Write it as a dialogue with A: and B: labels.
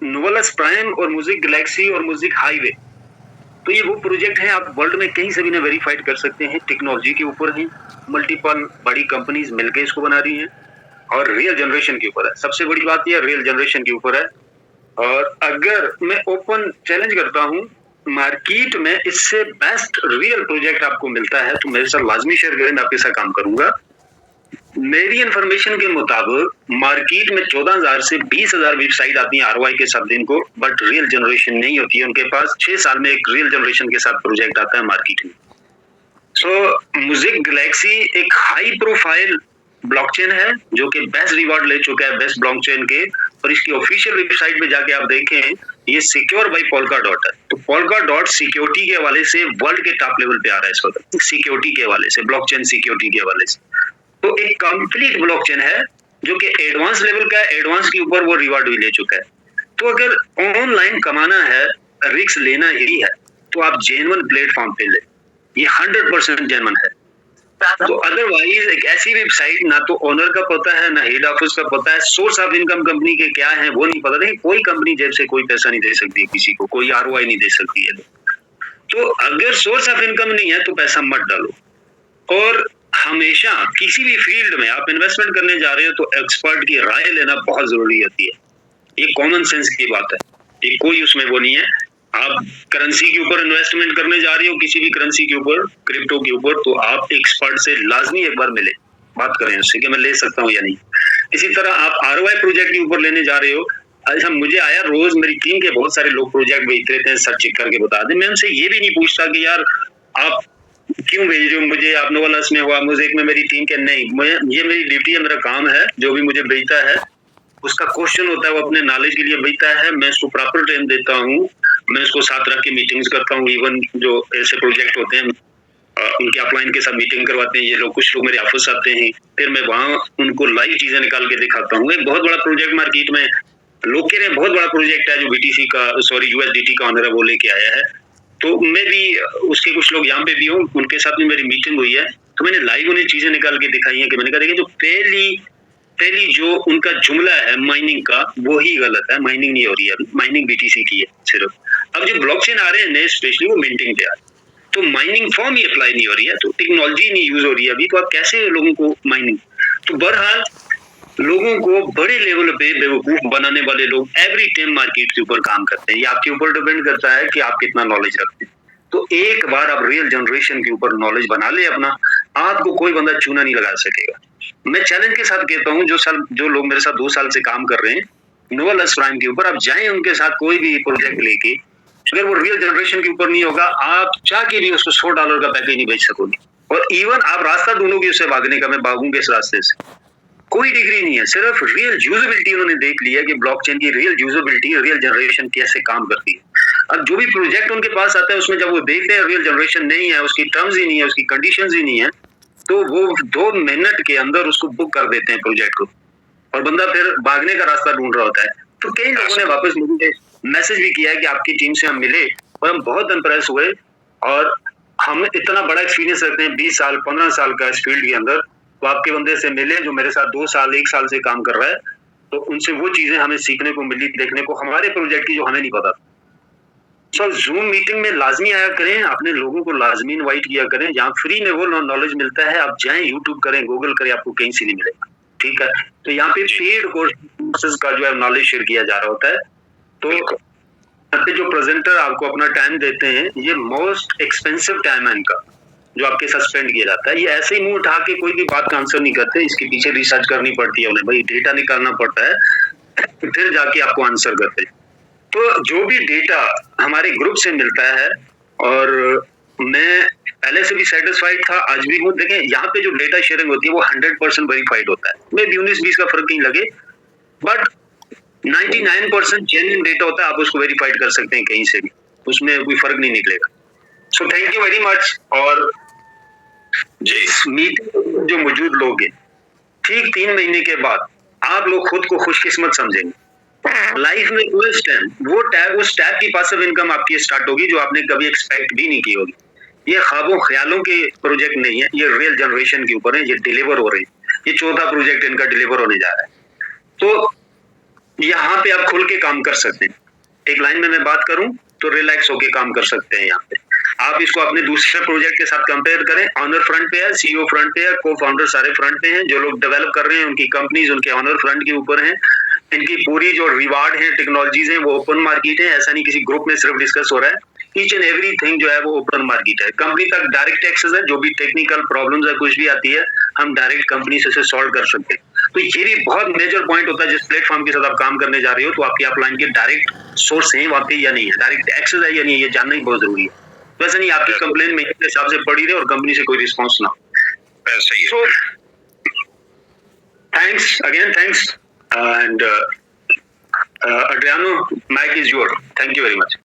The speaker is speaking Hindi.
A: नोवेलस प्राइम और म्यूजिक गैलेक्सी और म्यूजिक हाईवे, तो ये वो प्रोजेक्ट है, आप वर्ल्ड में कहीं से भी इन्हें वेरीफाइड कर सकते हैं। टेक्नोलॉजी के ऊपर है, मल्टीपल बड़ी कंपनीज मिलकर इसको बना रही हैं और रियल जनरेशन के ऊपर है। सबसे बड़ी बात ये रियल जनरेशन के ऊपर है। और अगर मैं ओपन चैलेंज करता हूँ, मार्केट में इससे बेस्ट रियल प्रोजेक्ट आपको मिलता है तो मेरे साथ लाजमी शेयर करें, मैं आपके साथ काम करूंगा। मेरी इंफॉर्मेशन के मुताबिक मार्केट में 14,000 से 20,000 वेबसाइट आती हैं आरओआई के साथ दिन को, बट रियल जनरेशन नहीं होती है उनके पास। 6 साल में एक रियल जनरेशन के साथ प्रोजेक्ट आता है मार्केट में। सो म्यूजिक गैलेक्सी एक हाई प्रोफाइल ब्लॉकचेन है जो कि बेस्ट रिवॉर्ड ले चुका है बेस्ट ब्लॉकचेन के, और इसकी ऑफिशियल वेबसाइट पे जाके आप देखें, ये सिक्योर बाय पोल्का डॉट है। तो पोल्का डॉट सिक्योरिटी के हवाले से वर्ल्ड के टॉप लेवल पे आ रहा है इस वक्त, सिक्योरिटी के हवाले से, ब्लॉकचेन सिक्योरिटी के हवाले से। तो एक कंप्लीट ब्लॉकचेन है जो कि एडवांस लेवल का है, एडवांस के ऊपर वो रिवॉर्ड भी ले चुका है। तो अगर ऑनलाइन कमाना है, रिस्क लेना ही है, तो आप जेन्युइन प्लेटफॉर्म पे ले, ये 100% जेन्युइन है। तो अदरवाइज एक ऐसी वेबसाइट ना तो ओनर का पता है, ना हेड ऑफिस का पता है, सोर्स ऑफ इनकम कंपनी के क्या है वो नहीं पता। नहीं, कोई कंपनी जेब से कोई पैसा नहीं दे सकती है किसी को, कोई आरओआई नहीं दे सकती है। तो अगर सोर्स ऑफ इनकम नहीं है तो पैसा मत डालो। और हमेशा किसी भी फील्ड में आप इन्वेस्टमेंट करने जा रहे हो तो एक्सपर्ट की राय लेना बहुत जरूरी होती है। ये कॉमन सेंस की बात है, ये कोई उसमें वो नहीं है। आप करेंसी के ऊपर इन्वेस्टमेंट करने जा रहे हो, किसी भी करेंसी के ऊपर, क्रिप्टो के ऊपर, तो आप एक्सपर्ट से लाजमी एक बार मिले, बात करें उससे कि मैं ले सकता हूँ या नहीं। इसी तरह आप आरओआई प्रोजेक्ट के ऊपर लेने जा रहे हो, अच्छा मुझे आया, रोज मेरी टीम के बहुत सारे लोग प्रोजेक्ट भेजते रहते हैं, सर चेक करके बता दें। मैं उनसे ये भी नहीं पूछता कि यार आप क्यों भेज रहे हो मुझे, आप नोवेलस में हुआ, म्यूजिक में, मेरी टीम के नहीं, ये मेरी ड्यूटी है, मेरा काम है। जो भी मुझे भेजता है उसका क्वेश्चन होता है, वो अपने नॉलेज के लिए भेजता है, मैं उसको प्रॉपर टाइम देता हूँ, मैं उसको साथ रख के मीटिंग्स करता हूँ। इवन जो ऐसे प्रोजेक्ट होते हैं उनके अपलाइन के साथ मीटिंग करवाते हैं ये लोग, कुछ लोग मेरे ऑफिस आते हैं, फिर मैं वहाँ उनको लाइव चीजें निकाल के दिखाता हूँ। एक बहुत बड़ा प्रोजेक्ट मार्केट में लोग कह रहे हैं, बहुत बड़ा प्रोजेक्ट है जो बीटीसी का, सॉरी यूएसडीटी का ऑनर है वो लेके आया है। तो मैं भी उसके कुछ लोग यहाँ पे भी हूँ, उनके साथ भी मेरी मीटिंग हुई है, तो मैंने लाइव उन्हें चीजें निकाल के दिखाई है कि मैंने कहा देखिए, जो पहली जो उनका जुमला है माइनिंग का वो ही गलत है, माइनिंग नहीं हो रही है, माइनिंग बीटीसी की है सिर्फ। अब जो ब्लॉकचेन आ रहे हैं नए, स्पेशली वो मिंटिंग पे आ रहे हैं, तो माइनिंग फॉर्म ही अप्लाई नहीं हो रही है, तो टेक्नोलॉजी नहीं यूज हो रही है अभी, तो आप कैसे लोगों को माइनिंग। तो बहरहाल लोगों को बड़े लेवल पे बेवकूफ बनाने वाले लोग एवरी टाइम मार्केट के ऊपर काम करते हैं। ये आपके ऊपर डिपेंड करता है कि आप कितना नॉलेज रखते हैं। तो एक बार आप रियल जनरेशन के ऊपर नॉलेज बना ले अपना, आपको कोई बंदा चूना नहीं लगा सकेगा। मैं चैलेंज के साथ कहता हूँ, जो लोग मेरे साथ 2 साल से काम कर रहे हैं नोवेलस प्राइम के ऊपर, आप जाएं उनके साथ कोई भी प्रोजेक्ट लेके, अगर वो रियल जनरेशन के ऊपर नहीं होगा, आप चाह के भी उसको $100 का पैकेज नहीं बेच सकोगे। और इवन आप रास्ता ढूंढोगे उससे भागने का, मैं भागूंगा इस रास्ते से, कोई डिग्री नहीं है, सिर्फ रियल यूजेबिलिटी उन्होंने देख लिया कि ब्लॉकचेन की रियल यूजेबिलिटी, रियल जनरेशन कैसे काम करती है। अब जो भी प्रोजेक्ट उनके पास आता है उसमें जब वो देखते हैं रियल जनरेशन नहीं है, उसकी टर्म्स ही नहीं है, उसकी कंडीशंस ही नहीं है, तो वो 2 मिनट के अंदर उसको बुक कर देते हैं प्रोजेक्ट को, और बंदा फिर भागने का रास्ता ढूंढ रहा होता है। तो कई लोगों ने वापस मुझे मैसेज भी किया है कि आपकी टीम से हम मिले और हम बहुत इंप्रेस हुए, और हम इतना बड़ा एक्सपीरियंस रखते हैं 20 साल 15 साल का इस फील्ड के अंदर, तो आपके बंदे से मिले जो मेरे साथ 2 साल 1 साल से काम कर रहा है, तो उनसे वो चीजें हमें सीखने को मिली, देखने को, हमारे प्रोजेक्ट की जो हमें नहीं पता। सो जूम मीटिंग में लाजमी आया करें, अपने लोगों को लाजमी इनवाइट किया करें, जहाँ फ्री में वो नॉलेज मिलता है, आप जाएं यूट्यूब करें, गूगल करें, आपको कहीं से नहीं मिलेगा। ठीक है, तो यहाँ पे पेड कोर्सेज का जो है नॉलेज शेयर किया जा रहा होता है। तो यहाँ पे जो प्रेजेंटर आपको अपना टाइम देते हैं, ये मोस्ट एक्सपेंसिव टाइम है इनका, जो आपके साथ स्पेंड किया जाता है। ये ऐसे ही मुंह उठा के कोई भी बात का आंसर नहीं करते, इसके पीछे रिसर्च करनी पड़ती है उन्हें, भाई डेटा निकालना पड़ता है, फिर जाके आपको आंसर करते हैं। तो जो भी डेटा हमारे ग्रुप से मिलता है, और मैं पहले से भी सेटिस्फाइड था, आज भी हूँ। देखें यहाँ पे जो डेटा शेयरिंग होती है वो 100% वेरीफाइड होता है, मैं भी 19-20 का फर्क नहीं लगे, बट 99% जेन्युइन डेटा होता है, आप उसको वेरीफाइड कर सकते हैं कहीं से भी, उसमें कोई फर्क नहीं निकलेगा। So thank you very much. और जिस मीटिंग जो मौजूद लोग हैं, ठीक 3 महीने के बाद आप लोग खुद को खुशकिस्मत समझेंगे। लाइफ में उस टाइप की पासिव इनकम आपकी स्टार्ट होगी जो आपने कभी एक्सपेक्ट भी नहीं की होगी। ये ख्वाबों ख्यालों के प्रोजेक्ट नहीं है, ये रियल जनरेशन के ऊपर है, ये डिलीवर हो रही है। ये 4था प्रोजेक्ट इनका डिलीवर होने जा रहा है। तो यहाँ पे आप खुल के काम कर सकते हैं। एक लाइन में मैं बात करूं तो रिलैक्स होके काम कर सकते हैं यहाँ पे। आप इसको अपने दूसरे प्रोजेक्ट के साथ कंपेयर करें, ऑनर फ्रंट पे है, सीईओ फ्रंट पे है, को-फाउंडर सारे फ्रंट पे हैं, जो लोग डेवलप कर रहे हैं उनकी कंपनीज उनके ऑनर फ्रंट के ऊपर हैं। इनकी पूरी जो रिवार्ड है, टेक्नोलॉजीज हैं, वो ओपन मार्केट है, ऐसा नहीं किसी ग्रुप में सिर्फ डिस्कस हो रहा है। ईच एंड एवरीथिंग जो है वो ओपन मार्केट है। कंपनी तक डायरेक्ट एक्सेस है, जो भी टेक्निकल प्रॉब्लम्स है कुछ भी आती है, हम डायरेक्ट कंपनी से सॉल्व कर सकते हैं। तो ये भी बहुत मेजर पॉइंट होता है जिस प्लेटफॉर्म के साथ आप काम करने जा रहे हो, तो आपकी अपलाइन के डायरेक्ट सोर्स है वहाँ पे या नहीं है, डायरेक्ट एक्सेस है या नहीं है, ये जानना ही बहुत जरूरी है। वैसे नहीं आपकी कंप्लेन मेरे हिसाब से पड़ी रहे और कंपनी से कोई रिस्पॉन्स ना हो। सही है। So, thanks again, thanks, and Adriano, mic is yours. Thank you very much.